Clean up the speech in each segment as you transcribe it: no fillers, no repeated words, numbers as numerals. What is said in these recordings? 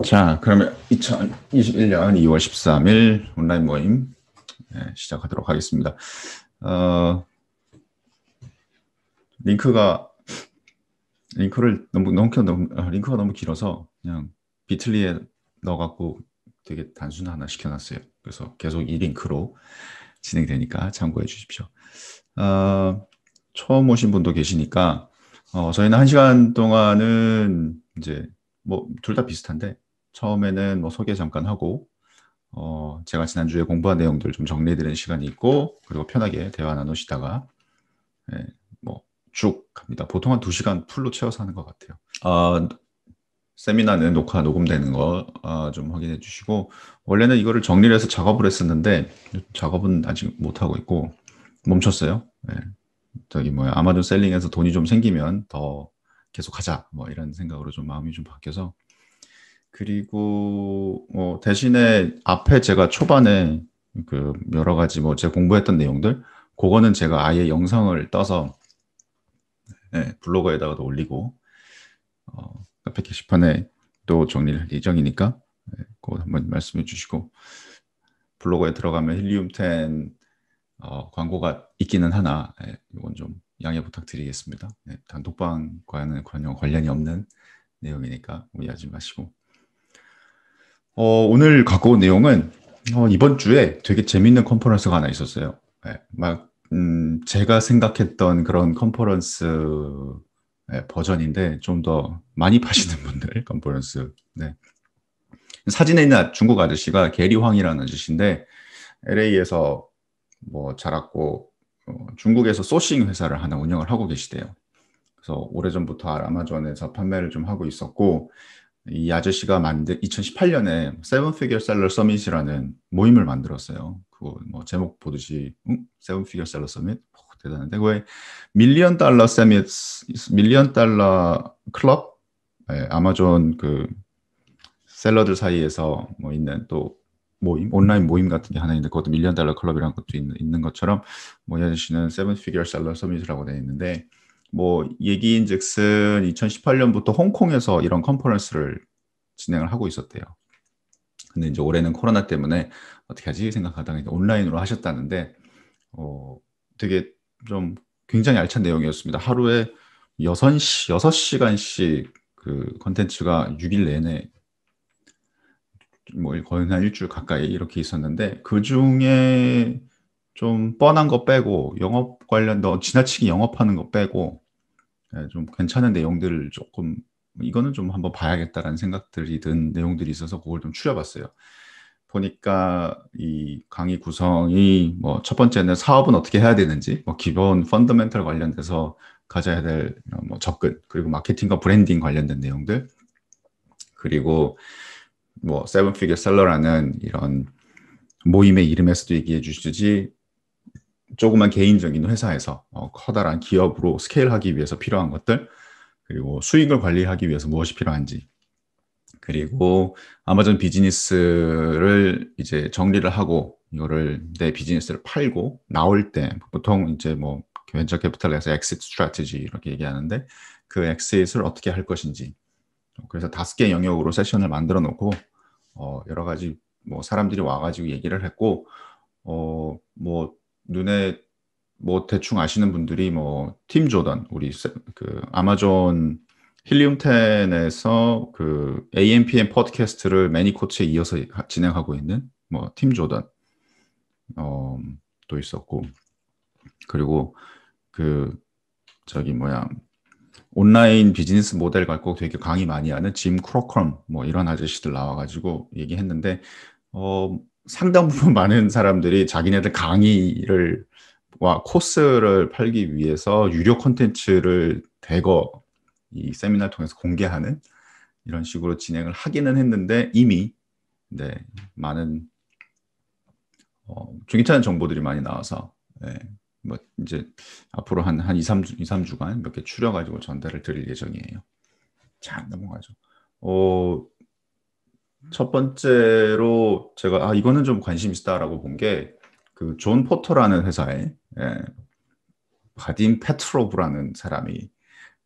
자, 그러면 2021년 2월 13일 온라인 모임 시작하도록 하겠습니다. 어, 링크가 링크가 너무 길어서 그냥 비틀리에 넣어갖고 되게 단순 하나 시켜놨어요. 그래서 계속 이 링크로 진행되니까 참고해 주십시오. 어, 처음 오신 분도 계시니까 저희는 1시간 동안은 이제 뭐 둘 다 비슷한데 처음에는 뭐 소개 잠깐 하고 제가 지난주에 공부한 내용들 좀 정리해드리는 시간이 있고, 그리고 편하게 대화 나누시다가, 예, 뭐, 쭉 갑니다. 보통 한 2시간 풀로 채워서 하는 것 같아요. 세미나는 녹화, 녹음되는 거, 좀 확인해 주시고, 원래는 이거를 정리를 해서 작업을 했었는데, 작업은 아직 못하고 있고, 멈췄어요. 예, 아마존 셀링에서 돈이 좀 생기면 더 계속 하자, 뭐, 이런 생각으로 좀 마음이 좀 바뀌어서, 그리고 대신에 앞에 제가 초반에 그 여러 가지 뭐 제가 공부했던 내용들 그거는 제가 아예 영상을 떠서 블로그에다가도 올리고 카페 게시판에 또 정리를 할 예정이니까 그거 한번 말씀해 주시고, 블로그에 들어가면 힐리움10 광고가 있기는 하나 이건 좀 양해 부탁드리겠습니다. 단톡방과는 전혀 관련이 없는 내용이니까 오해하지 마시고, 오늘 갖고 온 내용은 이번 주에 되게 재밌는 컨퍼런스가 하나 있었어요. 제가 생각했던 그런 컨퍼런스 버전인데 좀 더 많이 파시는 분들 컨퍼런스. 네. 사진에 있는 중국 아저씨가 게리 황이라는 아저씨인데 LA에서 뭐 자랐고 중국에서 소싱 회사를 하나 운영을 하고 계시대요. 그래서 오래전부터 아마존에서 판매를 좀 하고 있었고, 이 아저씨가 만든 2018년에 세븐 피겨 셀러 서밋이라는 모임을 만들었어요. 그 뭐 제목 보듯이 세븐 피겨 셀러 서밋 대단한데, 왜 밀리언 달러 서밋, 밀리언 달러 클럽, 아마존 그 셀러들 사이에서 뭐 있는 또 모임, 온라인 모임 같은 게 하나 있는데 그것도 밀리언 달러 클럽이라는 것도 있는 것처럼 뭐 이 아저씨는 세븐 피겨 셀러 서밋이라고 되어 있는데, 뭐 얘기인즉슨 2018년부터 홍콩에서 이런 컨퍼런스를 진행을 하고 있었대요. 근데 이제 올해는 코로나 때문에 어떻게 하지 생각하다가 이제 온라인으로 하셨다는데 어, 되게 좀 굉장히 알찬 내용이었습니다. 하루에 6시간씩 그 컨텐츠가 6일 내내 뭐 거의 한 일주일 가까이 이렇게 있었는데, 그 중에 좀 뻔한 거 빼고 영업 관련 지나치게 영업하는 거 빼고 좀 괜찮은 내용들을 조금, 이거는 좀 한번 봐야겠다라는 생각들이 든 내용들이 있어서 그걸 좀 추려봤어요. 보니까 이 강의 구성이 뭐 첫 번째는 사업은 어떻게 해야 되는지, 뭐 기본 펀더멘털 관련돼서 가져야 될 뭐 접근, 그리고 마케팅과 브랜딩 관련된 내용들, 그리고 뭐 세븐 피겨 셀러라는 이런 모임의 이름에서도 얘기해 주시듯이 조그만 개인적인 회사에서 커다란 기업으로 스케일하기 위해서 필요한 것들, 그리고 수익을 관리하기 위해서 무엇이 필요한지, 그리고 아마존 비즈니스를 이제 정리를 하고 이거를 내 비즈니스를 팔고 나올 때 보통 이제 뭐 벤처 캐피탈에서 엑시트 스트래티지 이렇게 얘기하는데, 그 엑시트를 어떻게 할 것인지. 그래서 5개 영역으로 세션을 만들어 놓고 여러 가지 뭐 사람들이 와가지고 얘기를 했고, 뭐 눈에 뭐 대충 아시는 분들이 뭐 팀 조던, 우리 그 아마존 힐리움10에서 그 AMPM 팟캐스트를 매니코트에 이어서 진행하고 있는 뭐 팀 조던 어, 또 있었고, 그리고 그 저기 뭐야 온라인 비즈니스 모델 갖고 되게 강의 많이 하는 짐 크로컴 뭐 이런 아저씨들 나와가지고 얘기했는데, 상당 부분 많은 사람들이 자기네들 강의를 와 코스를 팔기 위해서 유료 콘텐츠를 대거 이 세미나를 통해서 공개하는 이런 식으로 진행을 하기는 했는데, 이미 네, 많은 좀 괜찮은 정보들이 많이 나와서 뭐 이제 앞으로 한 2, 3주, 2, 3주간 몇 개 추려가지고 전달을 드릴 예정이에요. 자, 넘어가죠. 어, 첫 번째로 제가 이거는 좀 관심 있다라고 본 게 그 존 포터라는 회사에 바딘 페트로브라는 사람이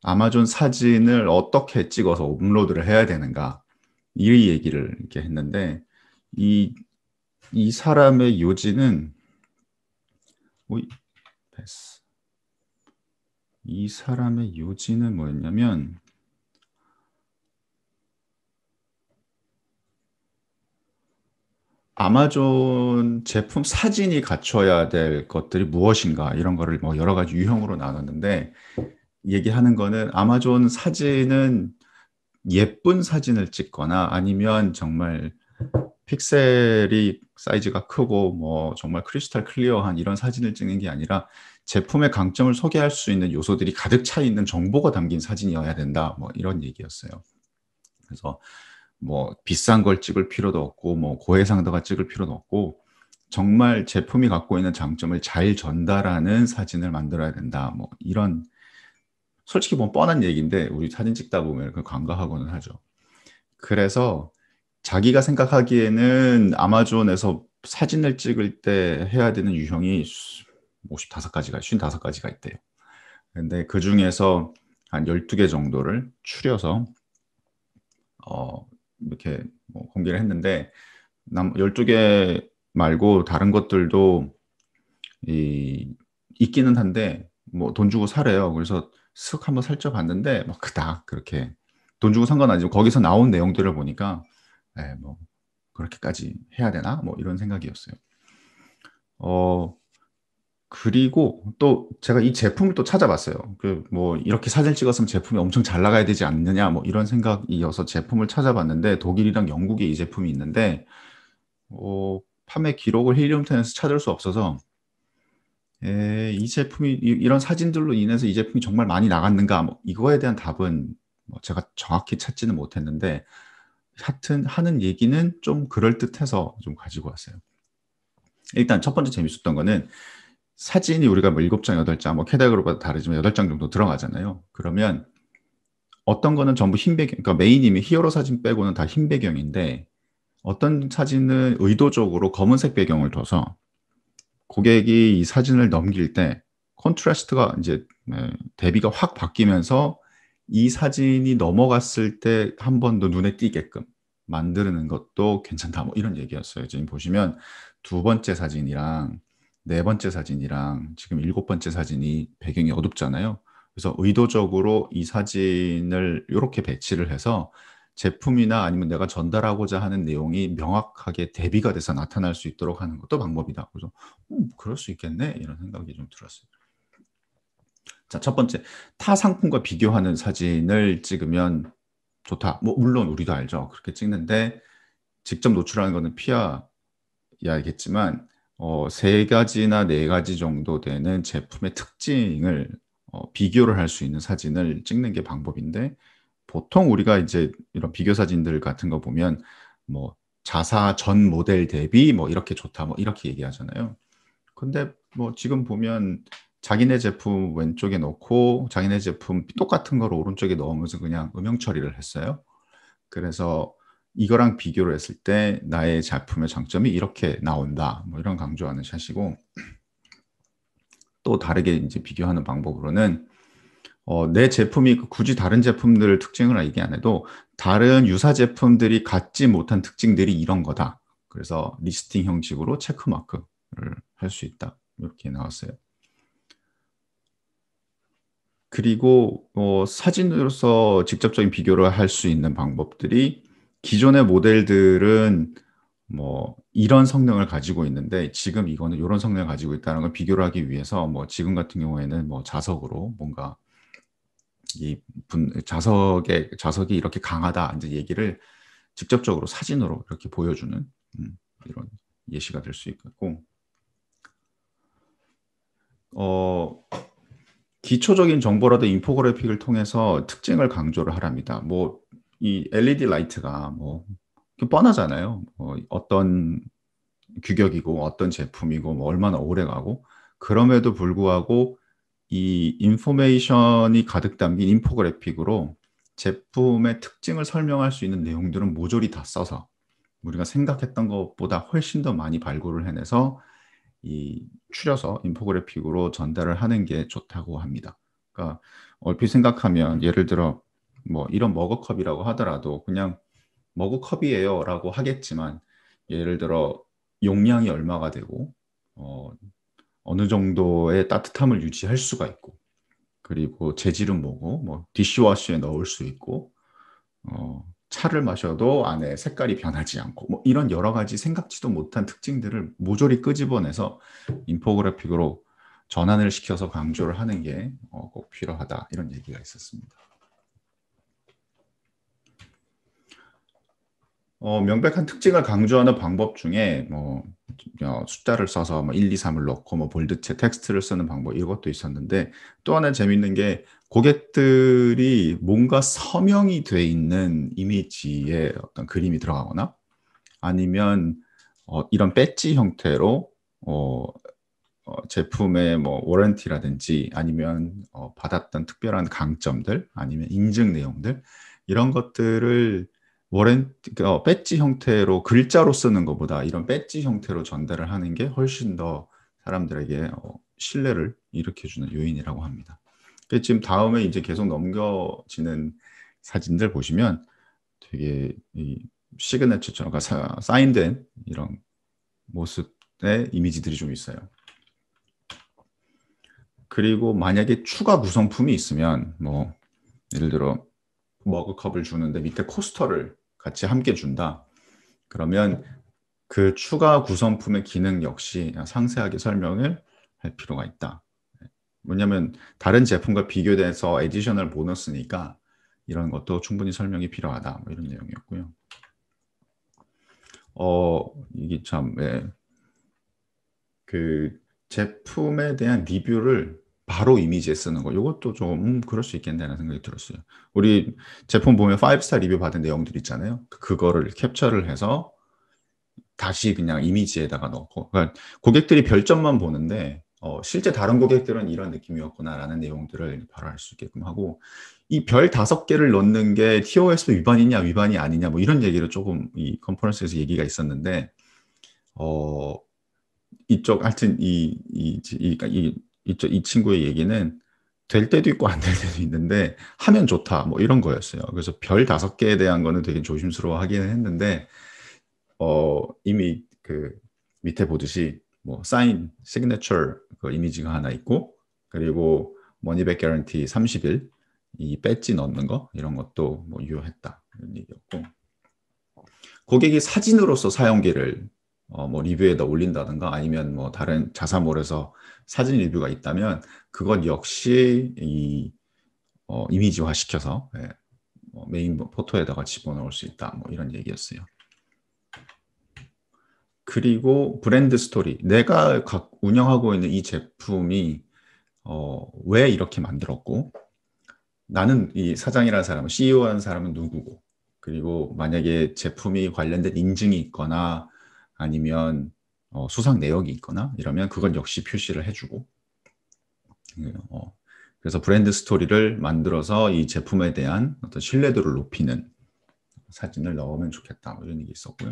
아마존 사진을 어떻게 찍어서 업로드를 해야 되는가, 이 얘기를 이렇게 했는데 이, 이 사람의 요지는 오이, 패스. 이 사람의 요지는 뭐였냐면 아마존 제품 사진이 갖춰야 될 것들이 무엇인가 이런 거를 뭐 여러 가지 유형으로 나눴는데 얘기하는 거는 아마존 사진은 예쁜 사진을 찍거나 아니면 정말 픽셀이 사이즈가 크고 뭐 정말 크리스탈 클리어한 이런 사진을 찍는 게 아니라 제품의 강점을 소개할 수 있는 요소들이 가득 차 있는 정보가 담긴 사진이어야 된다. 뭐 이런 얘기였어요. 그래서 뭐 비싼 걸 찍을 필요도 없고 뭐 고해상도가 찍을 필요도 없고 정말 제품이 갖고 있는 장점을 잘 전달하는 사진을 만들어야 된다. 뭐 이런 솔직히 뭐 뻔한 얘기인데 우리 사진 찍다 보면 그 간과하고는 하죠. 그래서 자기가 생각하기에는 아마존에서 사진을 찍을 때 해야 되는 유형이 55가지가, 55가지가 있대요. 근데 그 중에서 한 12개 정도를 추려서, 이렇게 뭐 공개를 했는데, 12개 말고 다른 것들도 있기는 한데, 뭐 돈 주고 사래요. 그래서 쓱 한번 살펴봤는데, 뭐 그닥 그렇게 돈 주고 산 건 아니고 거기서 나온 내용들을 보니까, 뭐 그렇게까지 해야 되나? 뭐 이런 생각이었어요. 어, 그리고 또 제가 이 제품을 또 찾아봤어요. 그 뭐 이렇게 사진 찍었으면 제품이 엄청 잘 나가야 되지 않느냐 뭐 이런 생각이어서 제품을 찾아봤는데 독일이랑 영국에 이 제품이 있는데 판매 기록을 힐리움텐에서 찾을 수 없어서 이 제품이 이런 사진들로 인해서 이 제품이 정말 많이 나갔는가 뭐 이거에 대한 답은 뭐 제가 정확히 찾지는 못했는데 하여튼 하는 얘기는 좀 그럴듯해서 좀 가지고 왔어요. 일단 첫 번째 재밌었던 거는 사진이 우리가 뭐 7장, 8장, 뭐 캐다그로마다 다르지만 8장 정도 들어가잖아요. 그러면 어떤 거는 전부 흰 배경, 그러니까 메인님이 히어로 사진 빼고는 다 흰 배경인데 어떤 사진은 의도적으로 검은색 배경을 둬서 고객이 이 사진을 넘길 때 컨트라스트가 이제 대비가 확 바뀌면서 이 사진이 넘어갔을 때 한 번 더 눈에 띄게끔 만드는 것도 괜찮다. 뭐 이런 얘기였어요. 지금 보시면 두 번째 사진이랑 네 번째 사진이랑 지금 일곱 번째 사진이 배경이 어둡잖아요. 그래서 의도적으로 이 사진을 이렇게 배치를 해서 제품이나 아니면 내가 전달하고자 하는 내용이 명확하게 대비가 돼서 나타날 수 있도록 하는 것도 방법이다. 그래서 그럴 수 있겠네 이런 생각이 좀 들었어요. 자, 첫 번째 타 상품과 비교하는 사진을 찍으면 좋다. 뭐 물론 우리도 알죠. 그렇게 찍는데 직접 노출하는 거는 피해야겠지만 세 가지나 네 가지 정도 되는 제품의 특징을 비교를 할 수 있는 사진을 찍는 게 방법인데 보통 우리가 이제 이런 비교 사진들 같은 거 보면 뭐 자사 전 모델 대비 뭐 이렇게 좋다 뭐 이렇게 얘기하잖아요. 근데 뭐 지금 보면 자기네 제품 왼쪽에 넣고 자기네 제품 똑같은 걸 오른쪽에 넣으면서 그냥 음영 처리를 했어요. 그래서 이거랑 비교를 했을 때 나의 작품의 장점이 이렇게 나온다. 뭐 이런 강조하는 샷이고 또 다르게 이제 비교하는 방법으로는 내 제품이 굳이 다른 제품들 특징을 얘기 안 해도 다른 유사 제품들이 갖지 못한 특징들이 이런 거다. 그래서 리스팅 형식으로 체크마크를 할 수 있다. 이렇게 나왔어요. 그리고 사진으로서 직접적인 비교를 할 수 있는 방법들이 기존의 모델들은 뭐 이런 성능을 가지고 있는데 지금 이거는 이런 성능을 가지고 있다는 걸 비교를 하기 위해서 뭐 지금 같은 경우에는 뭐 자석으로 뭔가 자석이 이렇게 강하다 이제 얘기를 직접적으로 사진으로 이렇게 보여주는 이런 예시가 될 수 있고 어, 기초적인 정보라도 인포그래픽을 통해서 특징을 강조를 하랍니다. 뭐 이 LED 라이트가 뭐 뻔하잖아요. 어떤 규격이고 어떤 제품이고 뭐 얼마나 오래 가고 그럼에도 불구하고 이 인포메이션이 가득 담긴 인포그래픽으로 제품의 특징을 설명할 수 있는 내용들은 모조리 다 써서 우리가 생각했던 것보다 훨씬 더 많이 발굴을 해내서 추려서 인포그래픽으로 전달을 하는 게 좋다고 합니다. 그러니까 얼핏 생각하면 예를 들어 뭐 이런 머그컵이라고 하더라도 그냥 머그컵이에요 라고 하겠지만 예를 들어 용량이 얼마가 되고 어느 정도의 따뜻함을 유지할 수가 있고 그리고 재질은 뭐고 뭐 디시워시에 넣을 수 있고 차를 마셔도 안에 색깔이 변하지 않고 뭐 이런 여러 가지 생각지도 못한 특징들을 모조리 끄집어내서 인포그래픽으로 전환을 시켜서 강조를 하는 게 꼭 필요하다 이런 얘기가 있었습니다. 명백한 특징을 강조하는 방법 중에 뭐 숫자를 써서 뭐 1, 2, 3을 넣고 뭐 볼드체 텍스트를 쓰는 방법 이것도 있었는데 또 하나 재밌는 게 고객들이 뭔가 서명이 돼 있는 이미지에 어떤 그림이 들어가거나 아니면 이런 배지 형태로 제품의 뭐 워런티라든지 아니면 받았던 특별한 강점들 아니면 인증 내용들 이런 것들을 배지 형태로 글자로 쓰는 것보다 이런 배지 형태로 전달을 하는 게 훨씬 더 사람들에게 신뢰를 일으켜주는 요인이라고 합니다. 지금 다음에 이제 계속 넘겨지는 사진들 보시면 되게 이 시그네처처럼 그러니까 사인된 이런 모습의 이미지들이 좀 있어요. 그리고 만약에 추가 구성품이 있으면 뭐 예를 들어 머그컵을 주는데 밑에 코스터를 같이 함께 준다. 그러면 그 추가 구성품의 기능 역시 상세하게 설명을 할 필요가 있다. 왜냐하면 다른 제품과 비교돼서 에디셔널 보너스니까 이런 것도 충분히 설명이 필요하다. 뭐 이런 내용이었고요. 이게 참, 그 제품에 대한 리뷰를 바로 이미지에 쓰는 거 이것도 좀 그럴 수 있겠다는 생각이 들었어요. 우리 제품 보면 5스타 리뷰 받은 내용들 있잖아요. 그거를 캡처를 해서 다시 그냥 이미지에다가 넣고 그러니까 고객들이 별점만 보는데 실제 다른 고객들은 이런 느낌이었구나라는 내용들을 바로 알 수 있게끔 하고 이 별 5개를 넣는 게 TOS 위반이냐 위반이 아니냐 뭐 이런 얘기를 조금 이 컨퍼런스에서 얘기가 있었는데 이쪽 하여튼 이 친구의 얘기는 될 때도 있고 안 될 때도 있는데 하면 좋다 뭐 이런 거였어요. 그래서 별 5개에 대한 거는 되게 조심스러워 하기는 했는데 이미 그 밑에 보듯이 뭐 사인 시그니처 그 이미지가 하나 있고 그리고 머니백 개런티 30일 이 배지 넣는 거 이런 것도 뭐 유효했다 이런 얘기였고 고객이 사진으로서 사용기를 뭐 리뷰에다 올린다든가 아니면 뭐 다른 자사몰에서 사진 리뷰가 있다면 그것 역시 이 이미지화 시켜서 메인 포토에다가 집어넣을 수 있다 뭐 이런 얘기였어요. 그리고 브랜드 스토리 내가 운영하고 있는 이 제품이 왜 이렇게 만들었고 나는 이 사장이라는 사람은 CEO라는 사람은 누구고 그리고 만약에 제품이 관련된 인증이 있거나 아니면 수상 내역이 있거나 이러면 그건 역시 표시를 해주고 그래서 브랜드 스토리를 만들어서 이 제품에 대한 어떤 신뢰도를 높이는 사진을 넣으면 좋겠다 뭐 이런 얘기 있었고요.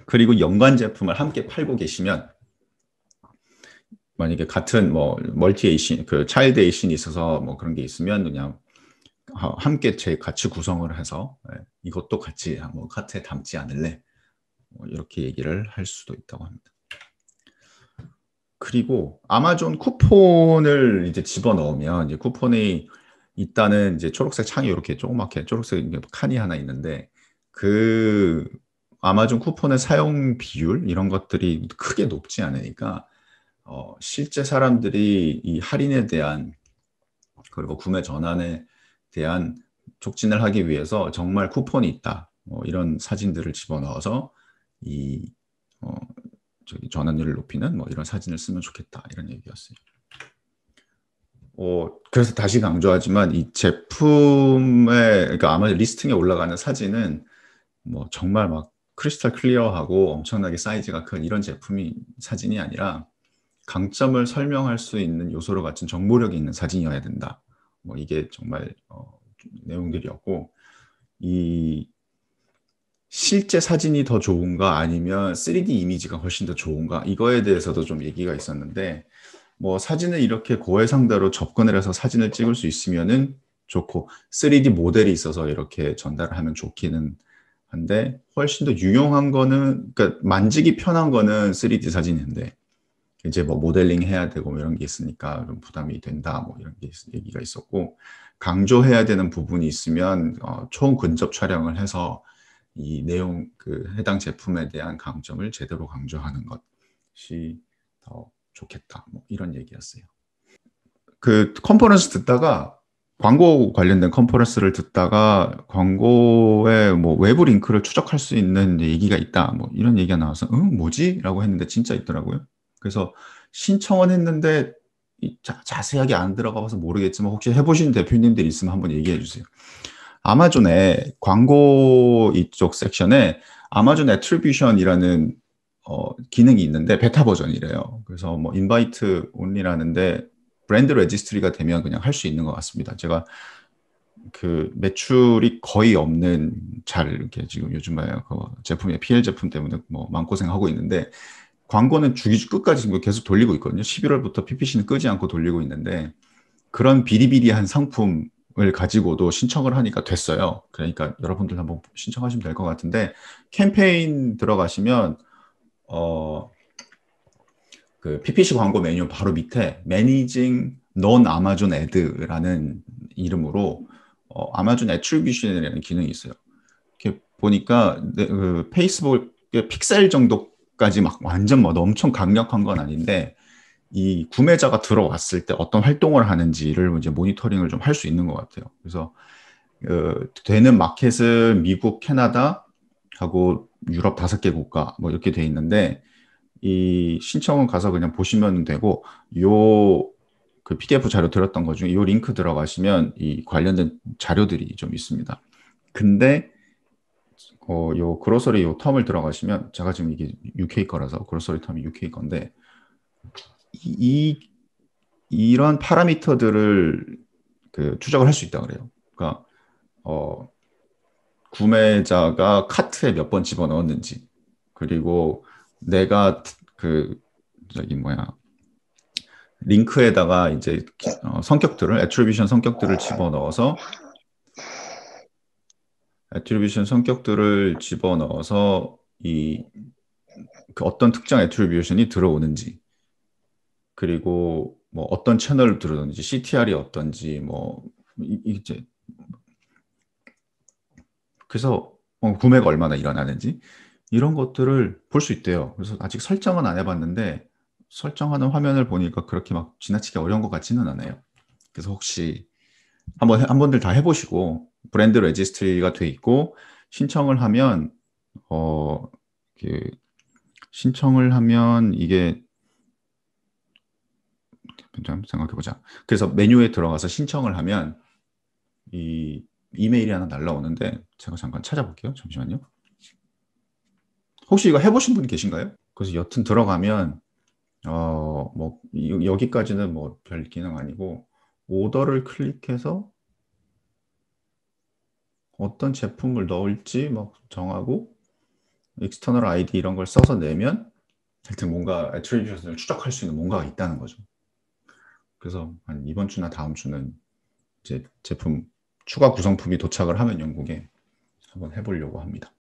그리고 연관 제품을 함께 팔고 계시면 만약에 같은 뭐 멀티 에이신 그 차일드 에이신이 있어서 뭐 그런 게 있으면 그냥 함께 같이 구성을 해서 이것도 같이 뭐 카트에 담지 않을래 뭐 이렇게 얘기를 할 수도 있다고 합니다. 그리고 아마존 쿠폰을 이제 집어 넣으면 이제 쿠폰이 일단은 이제 초록색 창이 이렇게 조그맣게 초록색 칸이 하나 있는데 그 아마존 쿠폰의 사용 비율 이런 것들이 크게 높지 않으니까 실제 사람들이 이 할인에 대한 그리고 구매 전환에 대한 촉진을 하기 위해서 정말 쿠폰이 있다 이런 사진들을 집어넣어서 이 전환율을 높이는 뭐 이런 사진을 쓰면 좋겠다 이런 얘기였어요. 그래서 다시 강조하지만 이 제품의 그러니까 아마 리스팅에 올라가는 사진은 뭐 정말 막 크리스탈 클리어하고 엄청나게 사이즈가 큰 이런 제품이 사진이 아니라 강점을 설명할 수 있는 요소로 갖춘 정보력이 있는 사진이어야 된다. 뭐 이게 정말 내용들이었고 이 실제 사진이 더 좋은가 아니면 3D 이미지가 훨씬 더 좋은가 이거에 대해서도 좀 얘기가 있었는데 뭐 사진을 이렇게 고해상도로 접근을 해서 사진을 찍을 수 있으면은 좋고 3D 모델이 있어서 이렇게 전달을 하면 좋기는 한데 훨씬 더 유용한 거는 그러니까 만지기 편한 거는 3D 사진인데 이제 뭐 모델링 해야 되고 뭐 이런 게 있으니까 좀 부담이 된다 뭐 이런 게 얘기가 있었고 강조해야 되는 부분이 있으면 초근접 촬영을 해서 이 내용 그 해당 제품에 대한 강점을 제대로 강조하는 것이 더 좋겠다 뭐 이런 얘기였어요. 그 컨퍼런스 듣다가 광고 관련된 컨퍼런스를 듣다가 광고에 뭐 외부 링크를 추적할 수 있는 얘기가 있다 뭐 이런 얘기가 나와서 뭐지? 라고 했는데 진짜 있더라고요. 그래서 신청은 했는데 자세하게 안 들어가 봐서 모르겠지만 혹시 해보신 대표님들 있으면 한번 얘기해 주세요. 아마존에 광고 이쪽 섹션에 아마존 애트리뷰션이라는 기능이 있는데 베타 버전이래요. 그래서 뭐 인바이트 온리라는데 브랜드 레지스트리가 되면 그냥 할 수 있는 것 같습니다. 제가 그 매출이 거의 없는 잘 이렇게 지금 요즘에 그 제품의 PL 제품 때문에 뭐 마음고생하고 있는데 광고는 주기 끝까지 지금 계속 돌리고 있거든요. 11월부터 PPC는 끄지 않고 돌리고 있는데 그런 비리비리한 상품을 가지고도 신청을 하니까 됐어요. 그러니까 여러분들 한번 신청하시면 될 것 같은데 캠페인 들어가시면 그 PPC 광고 메뉴 바로 밑에 Managing Non-Amazon Ad라는 이름으로 아마존 애트리뷰션이라는 기능이 있어요. 이렇게 보니까 그 페이스북의 픽셀 정도까지 막 완전 뭐 엄청 강력한 건 아닌데 이 구매자가 들어왔을 때 어떤 활동을 하는지를 이제 모니터링을 좀 할 수 있는 것 같아요. 그래서 되는 마켓은 미국, 캐나다 하고 유럽 5개 국가 뭐 이렇게 돼 있는데 이 신청은 가서 그냥 보시면 되고 요 그 PDF 자료 들었던 것 중에 요 링크 들어가시면 이 관련된 자료들이 좀 있습니다. 근데 요 그로서리 요 텀을 들어가시면 제가 지금 이게 UK 거라서 그로서리 텀이 UK 건데 이 이런 파라미터들을 그 추적을 할 수 있다 그래요. 그러니까 구매자가 카트에 몇 번 집어넣었는지 그리고 내가 그 저기 뭐야 링크에다가 이제 성격들을 애트리뷰션 성격들을 집어넣어서 이 그 어떤 특정 애트리뷰션이 들어오는지 그리고 뭐 어떤 채널을 들어오는지 CTR이 어떤지 뭐 이제 그래서 구매가 얼마나 일어나는지 이런 것들을 볼 수 있대요. 그래서 아직 설정은 안 해봤는데 설정하는 화면을 보니까 그렇게 막 지나치게 어려운 것 같지는 않아요. 그래서 혹시 한 번들 다 해보시고 브랜드 레지스트리가 돼 있고 신청을 하면 어, 그 신청을 하면 이게 좀 생각해보자. 그래서 메뉴에 들어가서 신청을 하면 이 이메일이 하나 날라오는데 제가 잠깐 찾아볼게요. 잠시만요. 혹시 이거 해보신 분 계신가요? 그래서 여튼 들어가면 뭐 여기까지는 뭐 별 기능 아니고 오더를 클릭해서 어떤 제품을 넣을지 막 정하고 익스터널 아이디 이런 걸 써서 내면 하여튼 뭔가 애트리뷰션을 추적할 수 있는 뭔가가 있다는 거죠. 그래서 한 이번 주나 다음 주는 이제 제품 추가 구성품이 도착을 하면 영국에 한번 해보려고 합니다.